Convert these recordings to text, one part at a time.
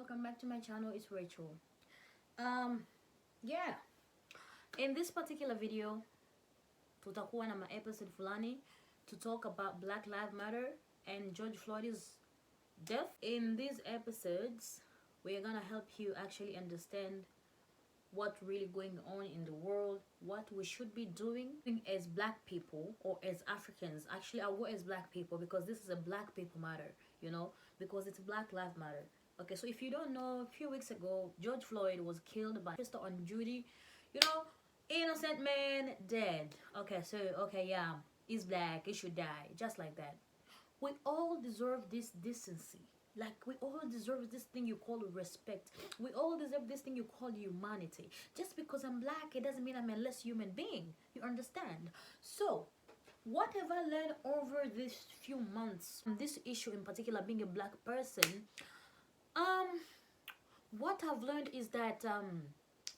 welcome back to my channel. It's Rachel. um yeah, in this particular video tutakuwa na episode fulani to talk about Black Lives Matter and George Floyd's death. In these episodes we're gonna help you actually understand what's really going on in the world, what we should be doing as black people or as Africans. Actually, I'll go as black people because this is a black people matter, because it's Black Lives Matter. Okay, so if you don't know, a few weeks ago, George Floyd was killed by officer on duty. Innocent man dead. Okay, yeah, he's black, he should die, just like that. We all deserve this decency. Like, we all deserve this thing you call respect. We all deserve this thing you call humanity. Just because I'm black, it doesn't mean I'm a less human being. You understand? So, what have I learned over these few months on this issue in particular, being a black person? What I've learned is that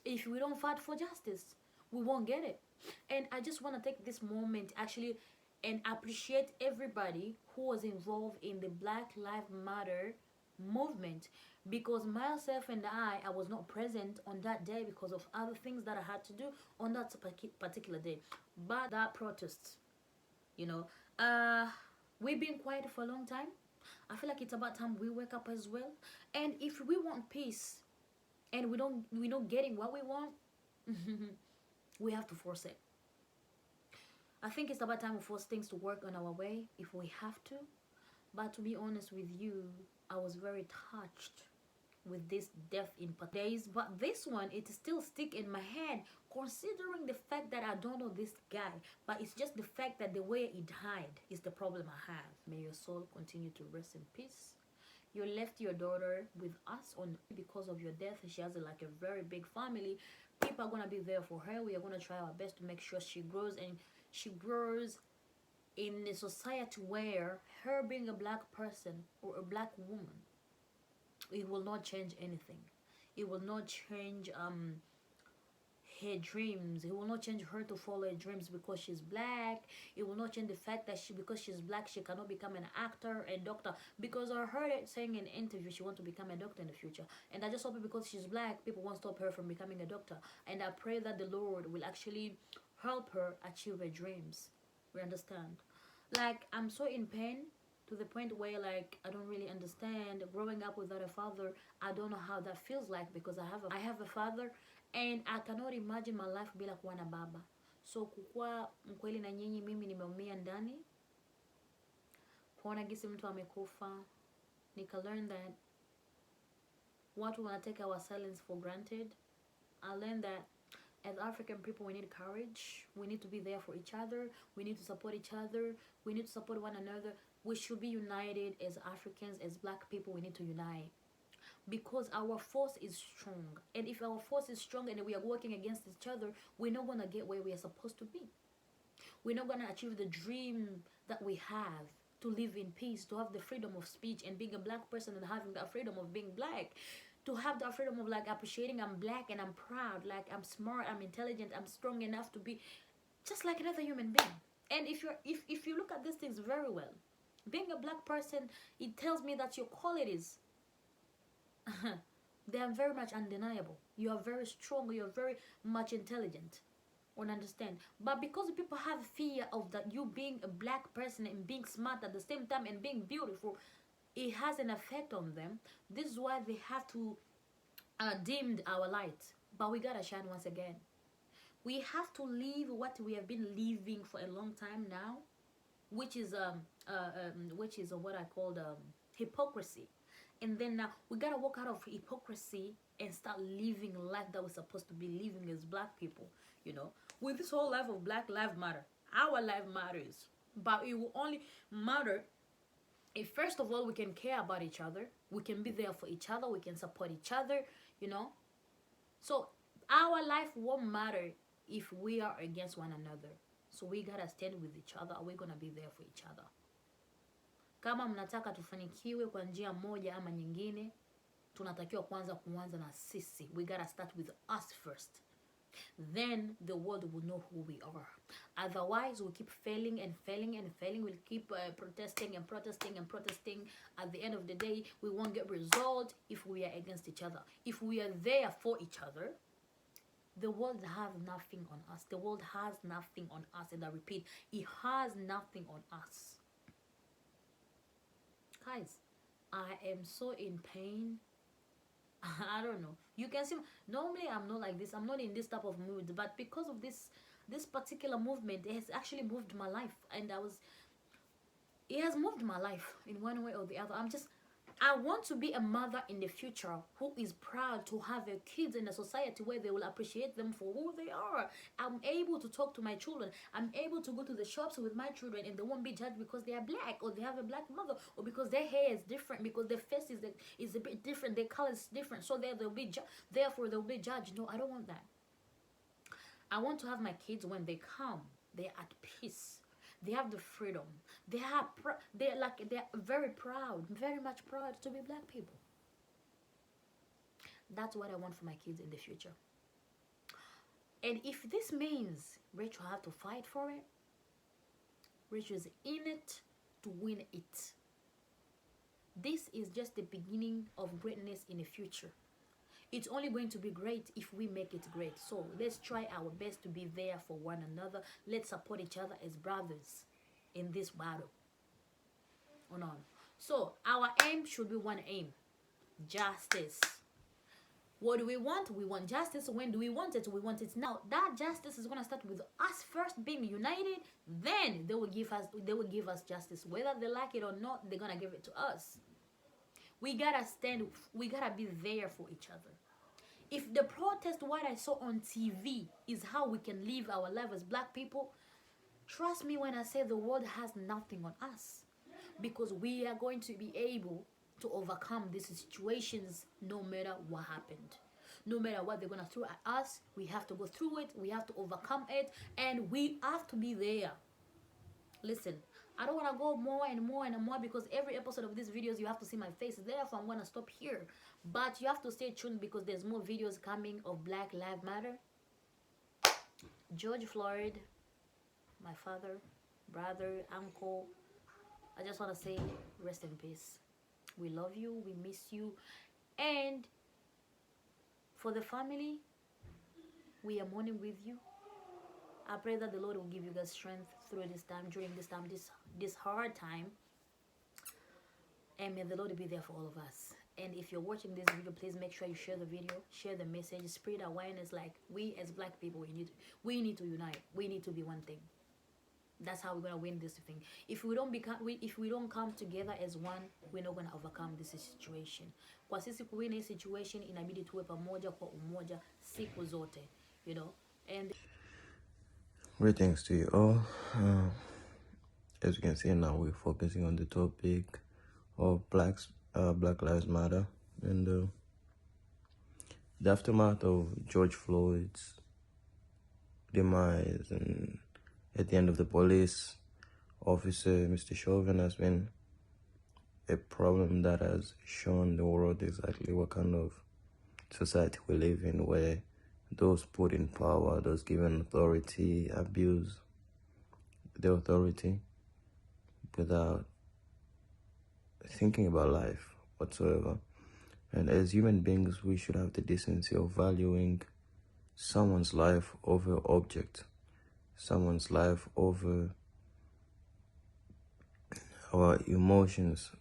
if we don't fight for justice, we won't get it. And I just want to take this moment actually and appreciate everybody who was involved in the Black Lives Matter movement, because myself and I was not present on that day because of other things that I had to do on that particular day. But that protest, we've been quiet for a long time. I feel like it's about time we wake up as well. And if we want peace and we're not getting what we want, we have to force it. I think it's about time we force things to work on our way if we have to. But to be honest with you, I was very touched with this death in days. But this one, it still stick in my head, considering the fact that I don't know this guy. But it's just the fact that the way he died is the problem I have. May your soul continue to rest in peace. You left your daughter with us because of your death. She has like a very big family. People are gonna be there for her. We are gonna try our best to make sure she grows, and she grows in a society where her being a black person or a black woman, it will not change anything. It will not change her dreams. It will not change her to follow her dreams because she's black. It will not change the fact that because she's black, she cannot become an actor, a doctor. Because I heard it saying in an interview she wants to become a doctor in the future. And I just hope because she's black, people won't stop her from becoming a doctor. And I pray that the Lord will actually help her achieve her dreams. We understand? Like, I'm so in pain to the point where, like, I don't really understand. Growing up without a father, I don't know how that feels like, because I have a father, and I cannot imagine my life bila kuwa na baba. So kukua mkweli na nyinyi, mimi nimeumia ndani kuona gisi mtu amekufa. Nika learn that watu wanna take our silence for granted. I learned that as African people, we need courage. We need to be there for each other. We need to support each other. We need to support one another. We should be united as Africans, as black people. We need to unite because our force is strong. And if our force is strong and we are working against each other, we're not going to get where we are supposed to be. We're not going to achieve the dream that we have to live in peace, to have the freedom of speech and being a black person and having the freedom of being black. To have the freedom of like appreciating I'm black and I'm proud, like I'm smart, I'm intelligent, I'm strong enough to be just like another human being. And if you look at these things very well, being a black person, it tells me that your qualities they are very much undeniable. You are very strong, you're very much intelligent, or understand. But because people have fear of that, you being a black person and being smart at the same time and being beautiful, it has an effect on them. This is why they have to dim our light. But we gotta shine once again. We have to leave what we have been living for a long time now, which is what I called hypocrisy. And then now we gotta walk out of hypocrisy and start living life that we're supposed to be living as black people. With this whole life of Black Lives Matter, our life matters, but it will only matter if first of all we can care about each other, we can be there for each other, we can support each other. So our life won't matter if we are against one another. So we gotta stand with each other. We're gonna be there for each other. Kama mnataka tufanikiwe kwa njia moja ama nyingine, tunatakiwa kuanza na sisi. We gotta start with us first. then the world will know who we are. Otherwise, we'll keep failing and failing and failing. We'll keep protesting and protesting and protesting. At the end of the day, we won't get result if we are against each other. If we are there for each other, the world has nothing on us. The world has nothing on us. And I repeat, it has nothing on us. Guys, I am so in pain. I don't know. You can see, normally I'm not like this. I'm not in this type of mood. But because of this particular movement, it has actually moved my life. And it has moved my life in one way or the other. I want to be a mother in the future who is proud to have their kids in a society where they will appreciate them for who they are. I'm able to talk to my children. I'm able to go to the shops with my children and they won't be judged because they are black or they have a black mother or because their hair is different, because their face is a bit different, their color is different. So therefore they'll be judged. No, I don't want that. I want to have my kids, when they come, they're at peace. They have the freedom. They're very proud, very much proud to be black people. That's what I want for my kids in the future. And if this means Rachel have to fight for it, Rachel is in it to win it. This is just the beginning of greatness in the future. It's only going to be great if we make it great. So let's try our best to be there for one another. Let's support each other as brothers in this battle. On. So our aim should be one aim: justice. What do we want? We want justice. When do we want it? We want it now. That justice is going to start with us first being united. Then they will give us justice. Whether they like it or not, they're going to give it to us. We gotta stand, we gotta be there for each other. If the protest, what I saw on TV, is how we can live our life as black people, trust me when I say the world has nothing on us. Because we are going to be able to overcome these situations no matter what happened. No matter what they're gonna throw at us, we have to go through it, we have to overcome it, and we have to be there. Listen, I don't want to go more and more and more because every episode of these videos you have to see my face. Therefore, I'm going to stop here. But you have to stay tuned because there's more videos coming of Black Lives Matter. George Floyd, my father, brother, uncle, I just want to say rest in peace. We love you. We miss you. And for the family, we are mourning with you. I pray that the Lord will give you guys strength through this time, during this time, this hard time. And may the Lord be there for all of us. And if you're watching this video, please make sure you share the video, share the message, spread awareness. Like, we as black people, we need to unite. We need to be one thing. That's how we're gonna win this thing. If we don't come together as one, we're not gonna overcome this situation. Kwa sisi kuwin hii situation, inabidi tuwe pamoja kwa umoja siku zote, you know. And greetings to you all. As you can see now, we're focusing on the topic of Black Lives Matter and the aftermath of George Floyd's demise, and at the end of the police officer, Mr. Chauvin, has been a problem that has shown the world exactly what kind of society we live in, where those put in power, those given authority, abuse the authority without thinking about life whatsoever. And as human beings, we should have the decency of valuing someone's life over object, someone's life over our emotions.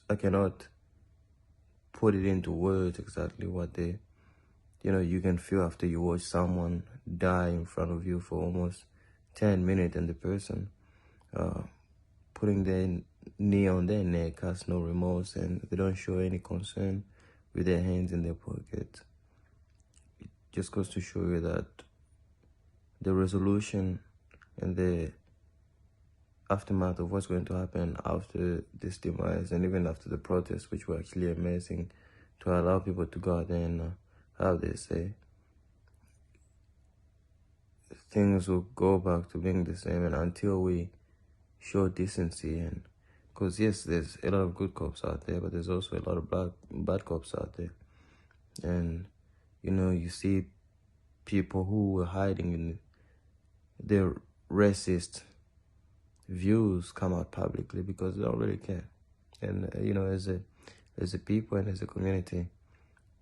I cannot put it into words exactly what they, you can feel after you watch someone die in front of you for almost 10 minutes and the person putting their knee on their neck has no remorse and they don't show any concern with their hands in their pocket. It just goes to show you that the resolution and the aftermath of what's going to happen after this demise and even after the protests, which were actually amazing, to allow people to go out there and how they say, things will go back to being the same, and until we show decency, and because yes, there's a lot of good cops out there, but there's also a lot of bad cops out there, and you see people who were hiding in their racist views come out publicly because they don't really care. And as a people and as a community,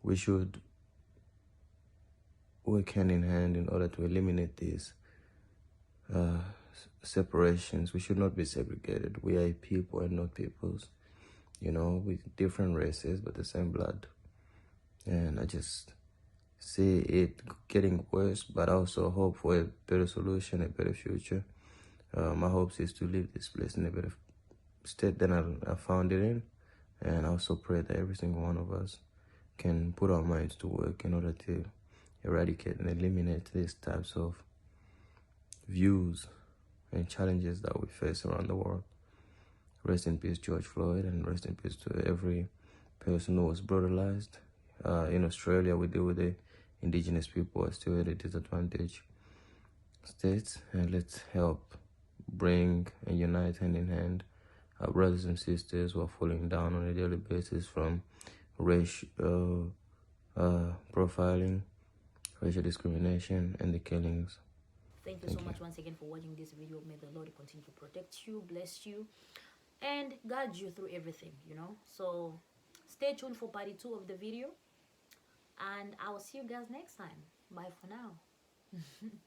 we should work hand in hand in order to eliminate these separations. We should not be segregated. We are a people and not peoples, with different races but the same blood. And I just see it getting worse, but I also hope for a better solution, a better future. My hopes is to leave this place in a better state than I found it in. And I also pray that every single one of us can put our minds to work in order to eradicate and eliminate these types of views and challenges that we face around the world. Rest in peace, George Floyd, and rest in peace to every person who was brutalized. In Australia, we deal with the indigenous people are still at a disadvantaged states, and let's help bring and unite hand in hand our brothers and sisters who are falling down on a daily basis from racial profiling, racial discrimination, and the killings. Thank you so much once again for watching this video. May the Lord continue to protect you, bless you, and guide you through everything, So stay tuned for part 2 of the video, and I will see you guys next time. Bye for now.